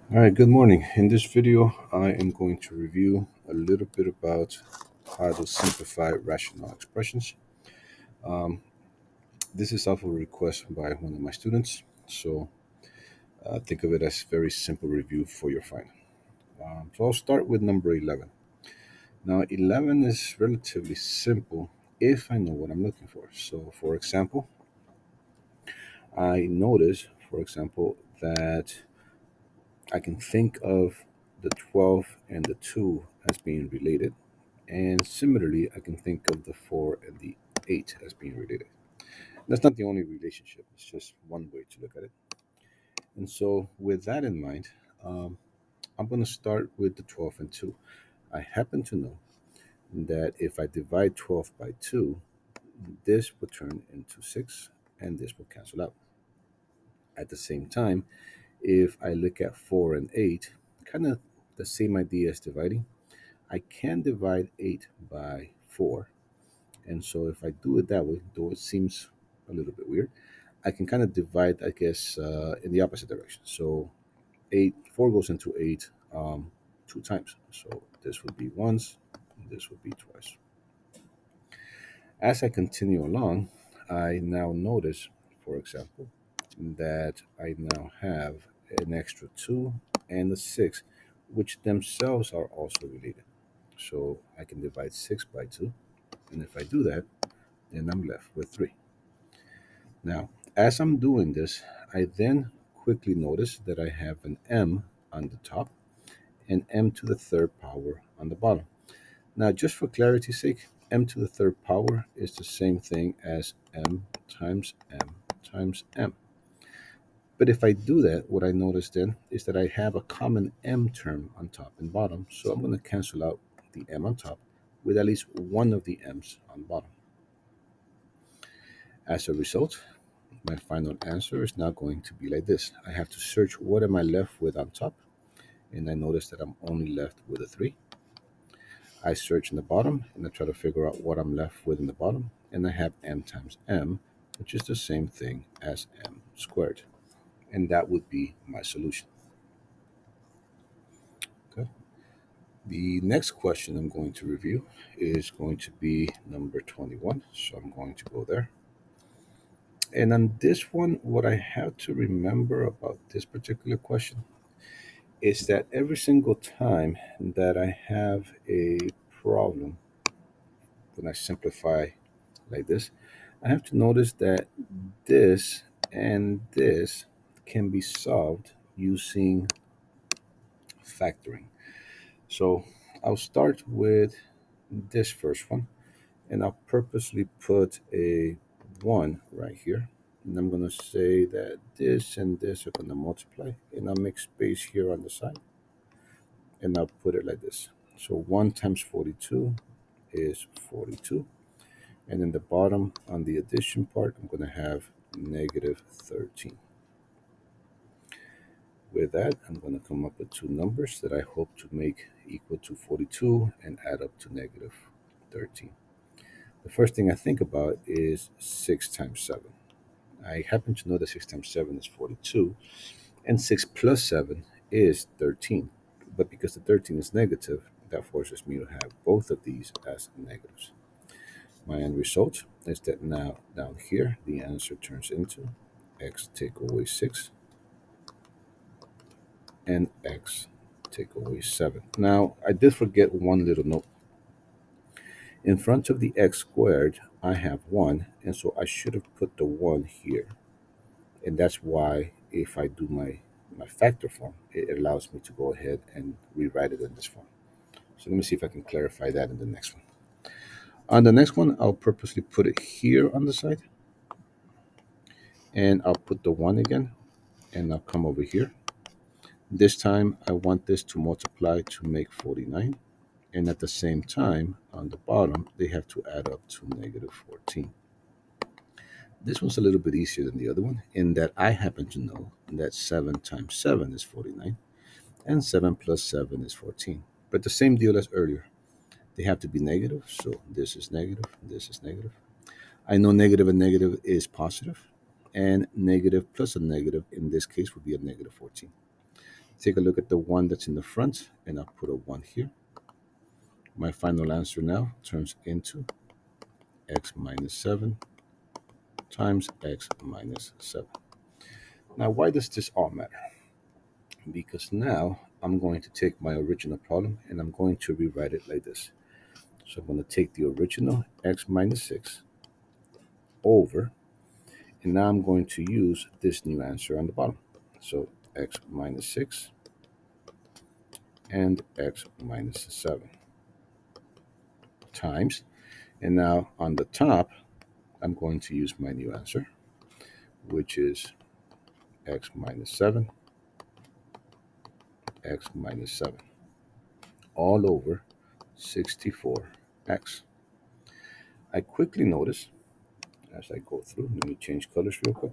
All right, good morning. In this video, I am going to review a little bit about how to simplify rational expressions. Um, this is off of a request by one of my students, so think of it as very simple review for your final. So I'll start with number 11. Now, 11 is relatively simple if I know what I'm looking for. So, for example, I notice, for example, that I can think of the 12 and the 2 as being related. And similarly, I can think of the 4 and the 8 as being related. That's not the only relationship, it's just one way to look at it. And so, with that in mind, um, I'm going to start with the 12 and 2. I happen to know that if I divide 12 by 2, this will turn into 6 and this will cancel out. At the same time, if I look at 4 and 8, kind of the same idea as dividing, I can divide 8 by 4. And so if I do it that way, though it seems a little bit weird, I can kind of divide, I guess, in the opposite direction. So 4 goes into 8 two times. So this would be once, and this would be twice. As I continue along, I now notice, for example, that I now have an extra 2 and a 6, which themselves are also related. So I can divide 6 by 2. And if I do that, then I'm left with 3. Now, as I'm doing this, I then quickly notice that I have an m on the top and m to the third power on the bottom. Now, just for clarity's sake, m to the third power is the same thing as m times m times m. But if I do that, what I notice then is that I have a common m term on top and bottom, so I'm going to cancel out the m on top with at least one of the m's on bottom. As a result, my final answer is now going to be like this. I have to search what am I left with on top, and I notice that I'm only left with a 3. I search in the bottom, and I try to figure out what I'm left with in the bottom, and I have m times m, which is the same thing as m squared. And that would be my solution. Okay. The next question I'm going to review is going to be number 21, so I'm going to go there. And on this one, what I have to remember about this particular question is that every single time that I have a problem, when I simplify like this, I have to notice that this and this can be solved using factoring. So I'll start with this first one, and I'll purposely put a 1 right here. And I'm going to say that this and this are going to multiply, and I'll make space here on the side, and I'll put it like this. So 1 times 42 is 42. And in the bottom on the addition part, I'm going to have negative 13. With that, I'm going to come up with two numbers that I hope to make equal to 42 and add up to negative 13. The first thing I think about is 6 times 7. I happen to know that 6 times 7 is 42, and 6 plus 7 is 13. But because the 13 is negative, that forces me to have both of these as negatives. My end result is that now down here, the answer turns into x take away 6 and x take away 7. Now, I did forget one little note. In front of the x squared, I have 1, and so I should have put the 1 here. And that's why if I do my factor form, it allows me to go ahead and rewrite it in this form. So let me see if I can clarify that in the next one. On the next one, I'll purposely put it here on the side, and I'll put the 1 again, and I'll come over here. This time, I want this to multiply to make 49, and at the same time, on the bottom, they have to add up to negative 14. This one's a little bit easier than the other one in that I happen to know that 7 times 7 is 49, and 7 plus 7 is 14. But the same deal as earlier. They have to be negative, so this is negative, this is negative. I know negative and negative is positive, and negative plus a negative in this case would be a negative 14. Take a look at the 1 that's in the front, and I'll put a 1 here. My final answer now turns into x minus 7 times x minus 7. Now, why does this all matter? Because now I'm going to take my original problem and I'm going to rewrite it like this. So I'm going to take the original x minus 6 over, and now I'm going to use this new answer on the bottom. So x minus 6 and x minus 7 times, and now on the top, I'm going to use my new answer, which is x minus 7, x minus 7, all over 64x. I quickly notice, as I go through, let me change colors real quick.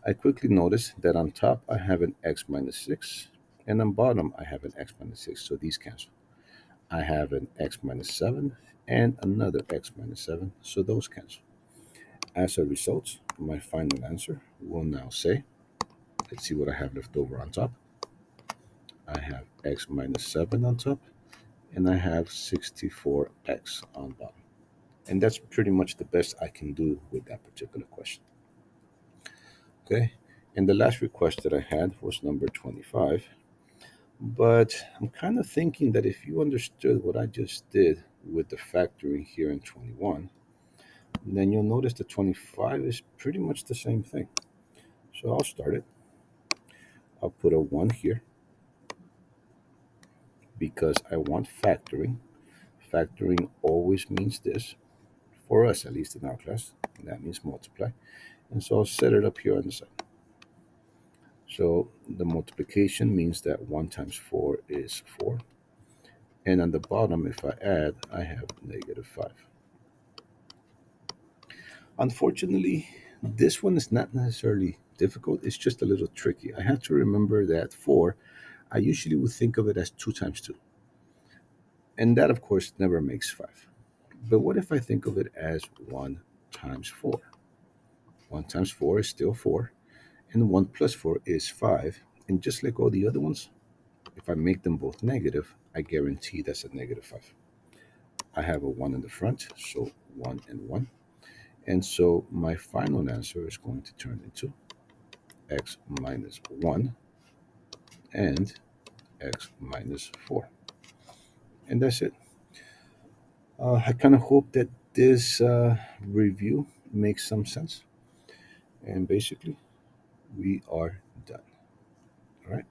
I quickly notice that on top I have an x minus 6, and on bottom I have an x minus 6, so these cancel. I have an x minus 7 and another x minus 7, so those cancel. As a result, my final answer will now say, let's see what I have left over on top. I have x minus 7 on top, and I have 64x on bottom. And that's pretty much the best I can do with that particular question. Okay, and the last request that I had was number 25. But I'm kind of thinking that if you understood what I just did with the factoring here in 21, then you'll notice that 25 is pretty much the same thing. So I'll start it. I'll put a 1 here because I want factoring. Factoring always means this, for us at least in our class, and that means multiply. And so I'll set it up here on the side. So the multiplication means that 1 times 4 is 4. And on the bottom, if I add, I have negative 5. Unfortunately, this one is not necessarily difficult. It's just a little tricky. I have to remember that 4, I usually would think of it as 2 times 2. And that, of course, never makes 5. But what if I think of it as 1 times 4? 1 times 4 is still 4, and 1 plus 4 is 5. And just like all the other ones, if I make them both negative, I guarantee that's a negative 5. I have a 1 in the front, so 1 and 1. And so my final answer is going to turn into x minus 1 and x minus 4. And that's it. I kind of hope that this review makes some sense. And basically, we are done. All right.